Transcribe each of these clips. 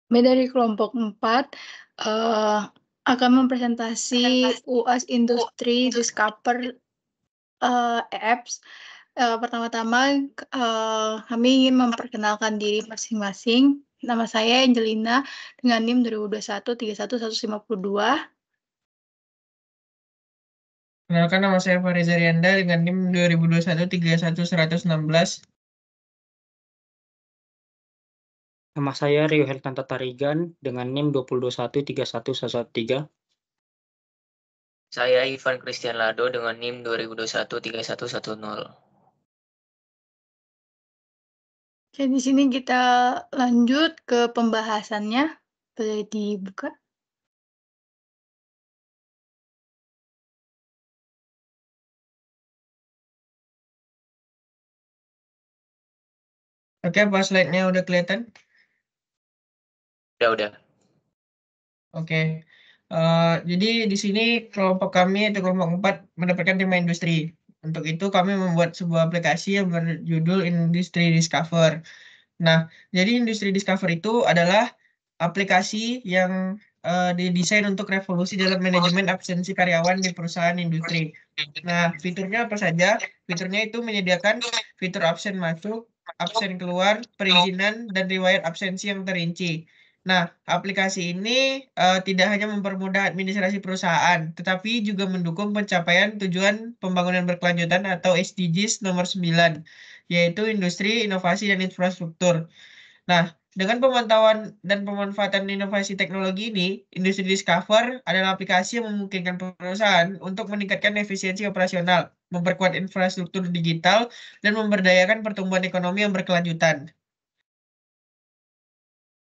Kami dari kelompok 4 akan mempresentasi UAS Industri Discover, Apps. Pertama-tama, kami ingin memperkenalkan diri masing-masing. Nama saya Angelina dengan NIM 2021 31152. Kenalkan, nama saya Fariza Rianda dengan NIM 2021 31116. Nama saya Rio Heltanto Tarigan dengan NIM 2021 31113. Saya Ivan Christian Lado dengan NIM 2021 3110. Oke, di sini kita lanjut ke pembahasannya. Boleh dibuka? Oke, apa slide-nya udah kelihatan? Udah. Oke. Jadi di sini kelompok kami atau kelompok 4 mendapatkan tema industri. Untuk itu kami membuat sebuah aplikasi yang berjudul Industri Discover. Nah, jadi Industri Discover itu adalah aplikasi yang didesain untuk revolusi dalam manajemen absensi karyawan di perusahaan industri. Nah, fiturnya apa saja? Fiturnya itu menyediakan fitur absen masuk, absen keluar, perizinan, dan riwayat absensi yang terinci. Nah, aplikasi ini tidak hanya mempermudah administrasi perusahaan, tetapi juga mendukung pencapaian tujuan pembangunan berkelanjutan atau SDGs nomor 9, yaitu industri, inovasi, dan infrastruktur. Nah, dengan pemantauan dan pemanfaatan inovasi teknologi ini, Industri Discover adalah aplikasi yang memungkinkan perusahaan untuk meningkatkan efisiensi operasional, memperkuat infrastruktur digital, dan memberdayakan pertumbuhan ekonomi yang berkelanjutan.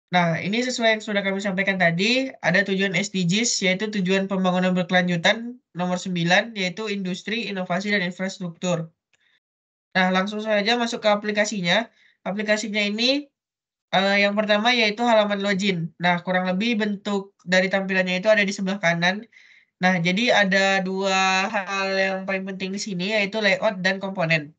Nah, ini sesuai yang sudah kami sampaikan tadi, ada tujuan SDGs, yaitu tujuan pembangunan berkelanjutan nomor 9, yaitu industri, inovasi, dan infrastruktur. Nah, langsung saja masuk ke aplikasinya. Aplikasinya ini yang pertama yaitu halaman login. Nah, kurang lebih bentuk dari tampilannya itu ada di sebelah kanan. Nah, jadi ada dua hal yang paling penting di sini, yaitu layout dan komponen.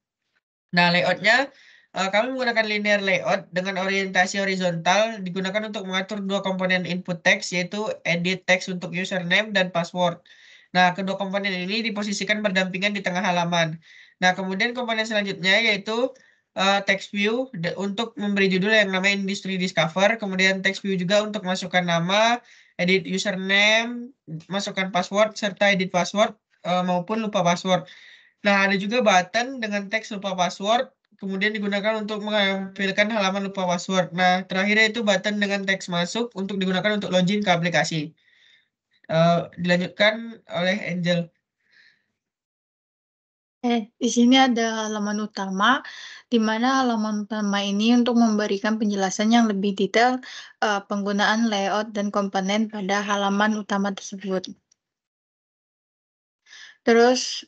Nah, layoutnya kami menggunakan linear layout dengan orientasi horizontal digunakan untuk mengatur dua komponen input text, yaitu edit text untuk username dan password. Nah, kedua komponen ini diposisikan berdampingan di tengah halaman. Nah, kemudian komponen selanjutnya yaitu text view untuk memberi judul yang namanya Industry Discover, kemudian text view juga untuk masukkan nama, edit username, masukkan password, serta edit password maupun lupa password. Nah, ada juga button dengan teks lupa password, kemudian digunakan untuk menampilkan halaman lupa password. Nah, terakhirnya itu button dengan teks masuk untuk digunakan untuk login ke aplikasi. Dilanjutkan oleh Angel. Di sini ada halaman utama, di mana halaman utama ini untuk memberikan penjelasan yang lebih detail, penggunaan layout dan komponen pada halaman utama tersebut. Terus,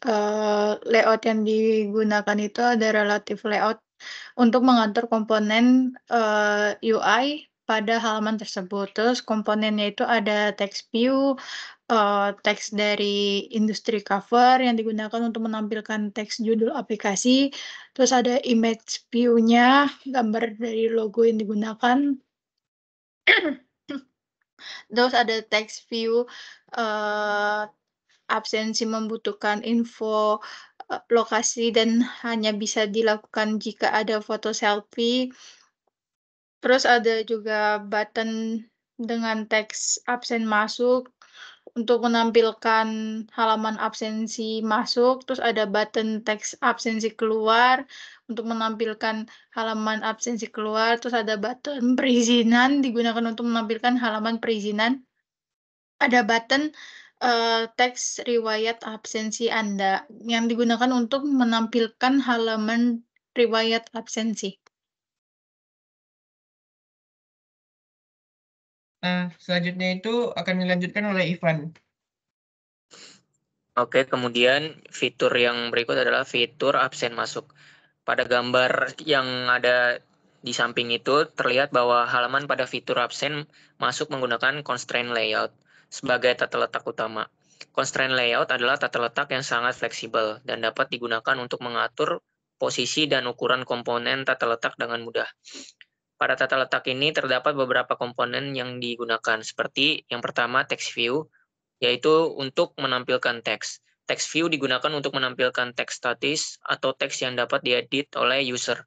layout yang digunakan itu ada relatif layout untuk mengatur komponen, UI pada halaman tersebut. Terus komponennya itu ada text view, teks dari industri cover yang digunakan untuk menampilkan teks judul aplikasi, terus ada image view-nya, gambar dari logo yang digunakan. Terus ada text view, absensi membutuhkan info, lokasi dan hanya bisa dilakukan jika ada foto selfie. Terus ada juga button dengan teks absen masuk untuk menampilkan halaman absensi masuk, terus ada button teks absensi keluar untuk menampilkan halaman absensi keluar, terus ada button perizinan digunakan untuk menampilkan halaman perizinan. Ada button teks riwayat absensi Anda yang digunakan untuk menampilkan halaman riwayat absensi. Nah, selanjutnya itu akan dilanjutkan oleh Ivan. Oke, kemudian fitur yang berikut adalah fitur absen masuk. Pada gambar yang ada di samping itu terlihat bahwa halaman pada fitur absen masuk menggunakan constraint layout sebagai tata letak utama. Constraint layout adalah tata letak yang sangat fleksibel dan dapat digunakan untuk mengatur posisi dan ukuran komponen tata letak dengan mudah. Pada tata letak ini terdapat beberapa komponen yang digunakan, seperti yang pertama text view, yaitu untuk menampilkan teks. Text view digunakan untuk menampilkan teks statis atau teks yang dapat diedit oleh user.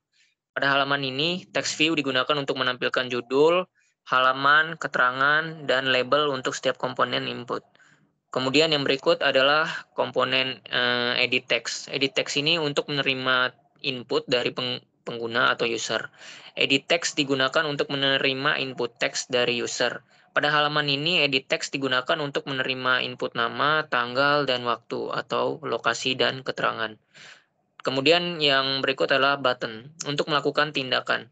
Pada halaman ini, text view digunakan untuk menampilkan judul, halaman, keterangan, dan label untuk setiap komponen input. Kemudian yang berikut adalah komponen edit text. Edit text ini untuk menerima input dari pengguna atau user. Edit text digunakan untuk menerima input text dari user. Pada halaman ini, edit text digunakan untuk menerima input nama, tanggal, dan waktu, atau lokasi dan keterangan. Kemudian yang berikut adalah button, untuk melakukan tindakan.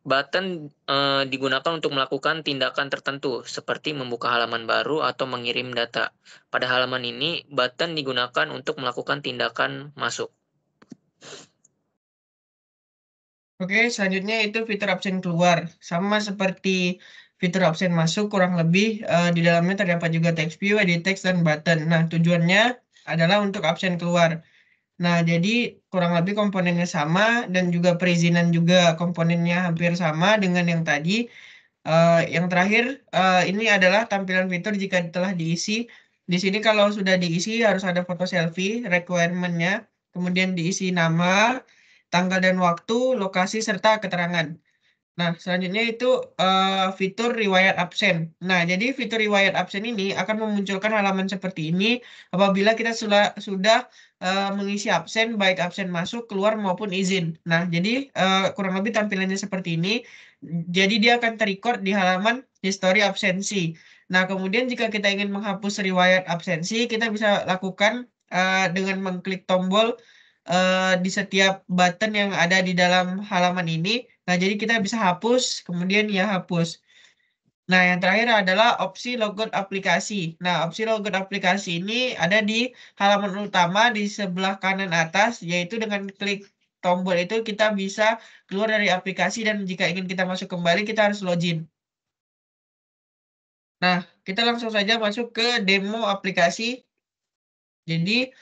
Button digunakan untuk melakukan tindakan tertentu, seperti membuka halaman baru atau mengirim data. Pada halaman ini, button digunakan untuk melakukan tindakan masuk. Oke, selanjutnya itu fitur absen keluar. Sama seperti fitur absen masuk, kurang lebih di dalamnya terdapat juga text view, edit text, dan button. Nah, tujuannya adalah untuk absen keluar. Nah, jadi kurang lebih komponennya sama dan juga perizinan juga komponennya hampir sama dengan yang tadi. Yang terakhir, ini adalah tampilan fitur jika telah diisi. Di sini kalau sudah diisi harus ada foto selfie, requirement-nya. Kemudian diisi nama, tanggal dan waktu, lokasi, serta keterangan. Nah, selanjutnya itu fitur riwayat absen. Nah, jadi fitur riwayat absen ini akan memunculkan halaman seperti ini apabila kita sudah mengisi absen, baik absen masuk, keluar, maupun izin. Nah, jadi kurang lebih tampilannya seperti ini. Jadi dia akan terrecord di halaman history absensi. Nah, kemudian jika kita ingin menghapus riwayat absensi, kita bisa lakukan dengan mengklik tombol di setiap button yang ada di dalam halaman ini. Nah, jadi kita bisa hapus, kemudian ya hapus. Nah, yang terakhir adalah opsi logout aplikasi. Nah, opsi logout aplikasi ini ada di halaman utama di sebelah kanan atas, yaitu dengan klik tombol itu kita bisa keluar dari aplikasi dan jika ingin kita masuk kembali, kita harus login. Nah, kita langsung saja masuk ke demo aplikasi. Jadi,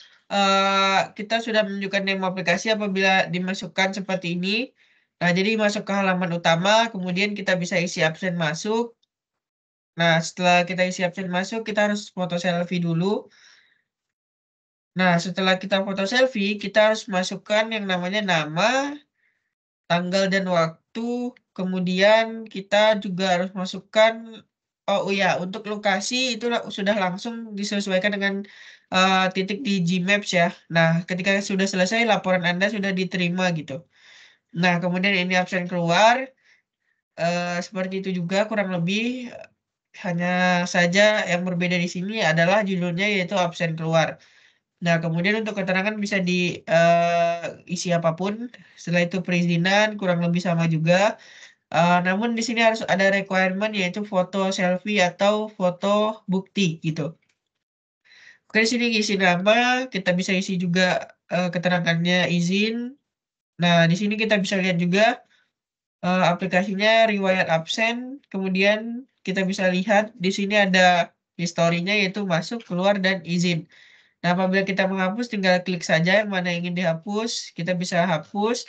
kita sudah menunjukkan demo aplikasi apabila dimasukkan seperti ini. Nah, jadi masuk ke halaman utama, kemudian kita bisa isi absen masuk. Nah, setelah kita isi absen masuk, kita harus foto selfie dulu. Nah, setelah kita foto selfie, kita harus masukkan yang namanya nama, tanggal dan waktu. Kemudian kita juga harus masukkan, oh ya, untuk lokasi itu sudah langsung disesuaikan dengan titik di Gmaps ya. Nah, ketika sudah selesai, laporan Anda sudah diterima gitu. Nah, kemudian ini absen keluar. Seperti itu juga kurang lebih, hanya saja yang berbeda di sini adalah judulnya yaitu absen keluar. Nah, kemudian untuk keterangan bisa diisi apapun. Setelah itu perizinan kurang lebih sama juga. Namun di sini harus ada requirement yaitu foto selfie atau foto bukti gitu. Oke, di sini isi nama, kita bisa isi juga keterangannya izin. Nah, di sini kita bisa lihat juga aplikasinya riwayat absen. Kemudian kita bisa lihat di sini ada historinya yaitu masuk, keluar, dan izin. Nah, apabila kita menghapus, tinggal klik saja yang mana yang ingin dihapus. Kita bisa hapus,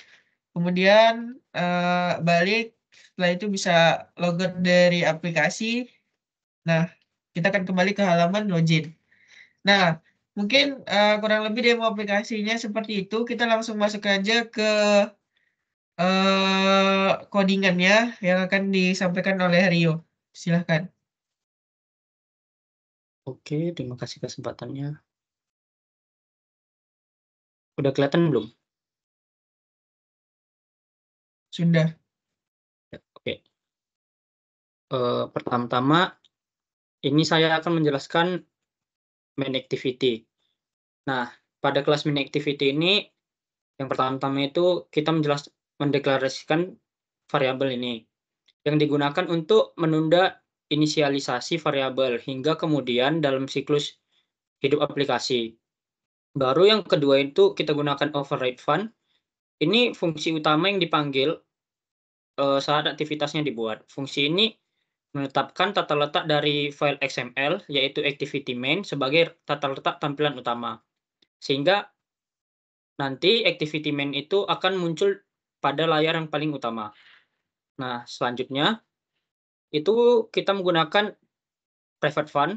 kemudian balik. Setelah itu bisa logout dari aplikasi. Nah, kita akan kembali ke halaman login. Nah, mungkin kurang lebih demo aplikasinya seperti itu. Kita langsung masuk aja ke codingannya yang akan disampaikan oleh Rio. Silahkan. Oke, terima kasih kesempatannya. Udah kelihatan belum? Sudah. Ya, oke. Pertama-tama, ini saya akan menjelaskan main activity. Nah, pada kelas main activity ini, yang pertama-tama itu kita mendeklarasikan variabel ini, yang digunakan untuk menunda inisialisasi variabel hingga kemudian dalam siklus hidup aplikasi. Baru yang kedua itu kita gunakan override fun. Ini fungsi utama yang dipanggil saat aktivitasnya dibuat. Fungsi ini menetapkan tata letak dari file XML, yaitu activity main, sebagai tata letak tampilan utama. Sehingga nanti activity main itu akan muncul pada layar yang paling utama. Nah, selanjutnya itu kita menggunakan private fund.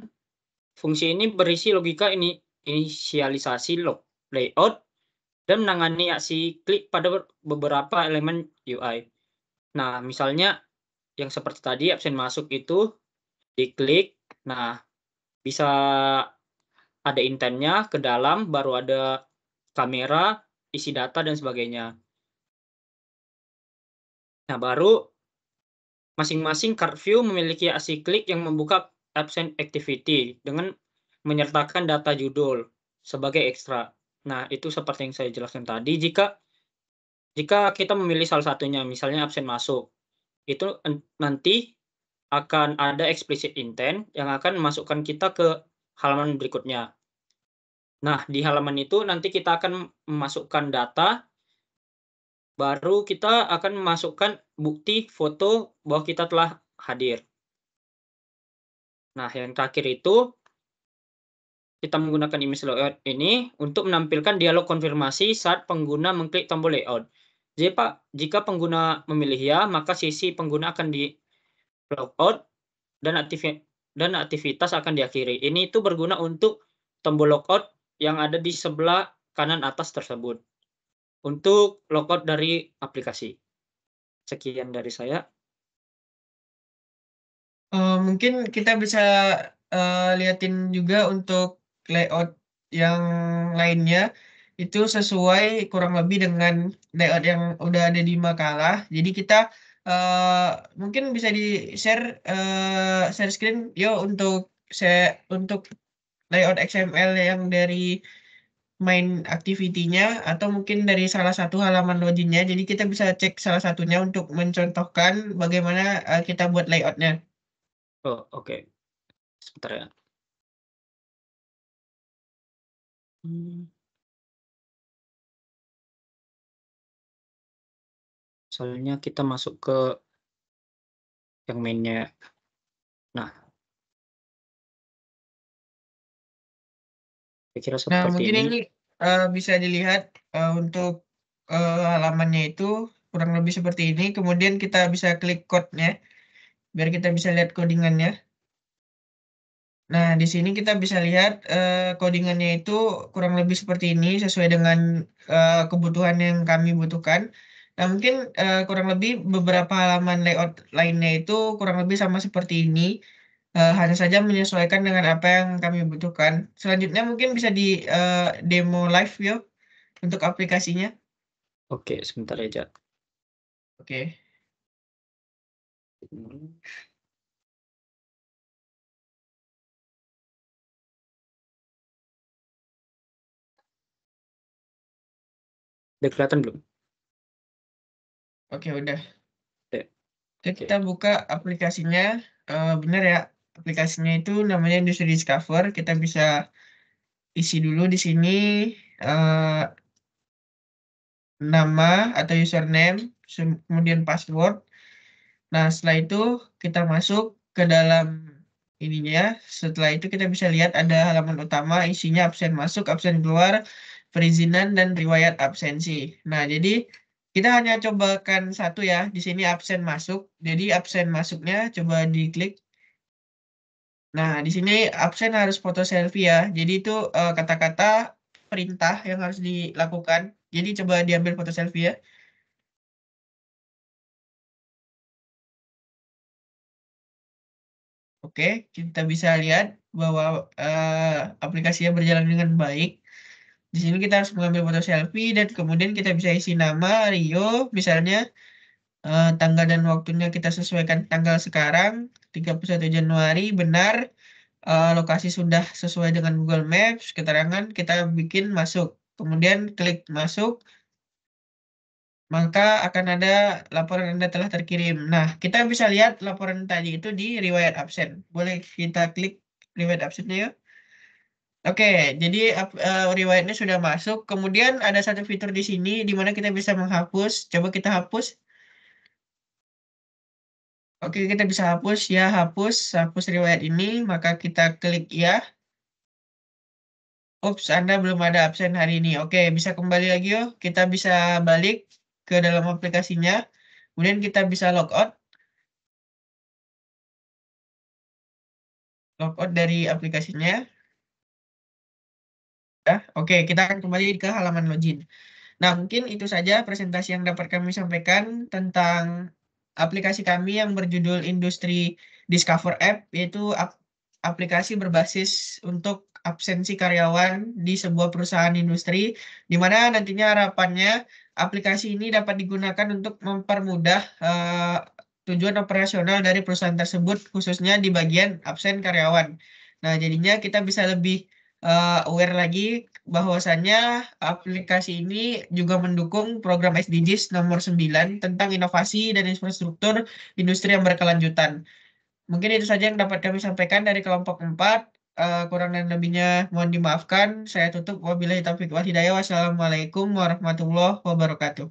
Fungsi ini berisi logika inisialisasi layout dan menangani aksi klik pada beberapa elemen UI. Nah, misalnya yang seperti tadi absen masuk itu diklik, nah bisa ada intentnya ke dalam, baru ada kamera, isi data dan sebagainya. Nah, baru masing-masing card view memiliki aksi klik yang membuka absent activity dengan menyertakan data judul sebagai ekstra. Nah, itu seperti yang saya jelaskan tadi. Jika kita memilih salah satunya, misalnya absen masuk, itu nanti akan ada explicit intent yang akan memasukkan kita ke halaman berikutnya. Nah, di halaman itu nanti kita akan memasukkan data, baru kita akan memasukkan bukti foto bahwa kita telah hadir. Nah, yang terakhir itu kita menggunakan image layout ini untuk menampilkan dialog konfirmasi saat pengguna mengklik tombol layout. Jika pengguna memilih ya, maka sisi pengguna akan di logout dan aktivitas akan diakhiri. Ini itu berguna untuk tombol logout yang ada di sebelah kanan atas tersebut untuk logout dari aplikasi. Sekian dari saya. Mungkin kita bisa liatin juga untuk layout yang lainnya itu sesuai kurang lebih dengan layout yang udah ada di makalah. Jadi kita mungkin bisa di share screen yo untuk layout XML yang dari main activity-nya atau mungkin dari salah satu halaman loginnya. Jadi kita bisa cek salah satunya untuk mencontohkan bagaimana kita buat layoutnya. Oh, oke. Sebentar ya. Soalnya kita masuk ke yang mainnya. Nah, saya kira Nah, seperti mungkin ini. ini bisa dilihat untuk halamannya itu kurang lebih seperti ini. Kemudian kita bisa klik code-nya biar kita bisa lihat codingannya. Nah, di sini kita bisa lihat codingannya itu kurang lebih seperti ini sesuai dengan kebutuhan yang kami butuhkan. Nah, mungkin kurang lebih beberapa halaman layout lainnya itu kurang lebih sama seperti ini. Hanya saja menyesuaikan dengan apa yang kami butuhkan. Selanjutnya mungkin bisa di demo live ya untuk aplikasinya. Oke, sebentar aja. Oke. Udah kelihatan belum? Oke, udah. Oke. Oke, kita buka aplikasinya. Benar ya, aplikasinya itu namanya Industri Discover. Kita bisa isi dulu di sini nama atau username, kemudian password. Nah, setelah itu kita masuk ke dalam ininya. Setelah itu kita bisa lihat ada halaman utama, isinya absen masuk, absen keluar, perizinan, dan riwayat absensi. Nah, jadi kita hanya cobakan satu ya. Di sini absen masuk. Jadi absen masuknya coba diklik. Nah, di sini absen harus foto selfie ya. Jadi itu kata-kata perintah yang harus dilakukan. Jadi coba diambil foto selfie ya. Oke, kita bisa lihat bahwa aplikasinya berjalan dengan baik. Di sini kita harus mengambil foto selfie dan kemudian kita bisa isi nama Rio, misalnya tanggal dan waktunya kita sesuaikan tanggal sekarang, 31 Januari, benar. Lokasi sudah sesuai dengan Google Maps, keterangan kita bikin masuk. Kemudian klik masuk, maka akan ada laporan Anda telah terkirim. Nah, kita bisa lihat laporan tadi itu di riwayat absen. Boleh kita klik riwayat absennya yuk. Oke, jadi riwayatnya sudah masuk. Kemudian ada satu fitur di sini di mana kita bisa menghapus. Coba kita hapus. Oke, kita bisa hapus ya, hapus riwayat ini. Maka kita klik ya. Ups, Anda belum ada absen hari ini. Oke, bisa kembali lagi yuk. Kita bisa balik ke dalam aplikasinya. Kemudian kita bisa logout dari aplikasinya. Oke, kita akan kembali ke halaman login. Nah, mungkin itu saja presentasi yang dapat kami sampaikan tentang aplikasi kami yang berjudul Industri Discover App, yaitu aplikasi berbasis untuk absensi karyawan di sebuah perusahaan industri, di mana nantinya harapannya aplikasi ini dapat digunakan untuk mempermudah tujuan operasional dari perusahaan tersebut, khususnya di bagian absen karyawan. Nah, jadinya kita bisa lebih aware lagi bahwasannya aplikasi ini juga mendukung program SDGs nomor 9 tentang inovasi dan infrastruktur industri yang berkelanjutan. Mungkin itu saja yang dapat kami sampaikan dari kelompok 4. Kurang dan lebihnya mohon dimaafkan. Saya tutup. Wabillahi taufiq wal hidayah. Wassalamualaikum warahmatullahi wabarakatuh.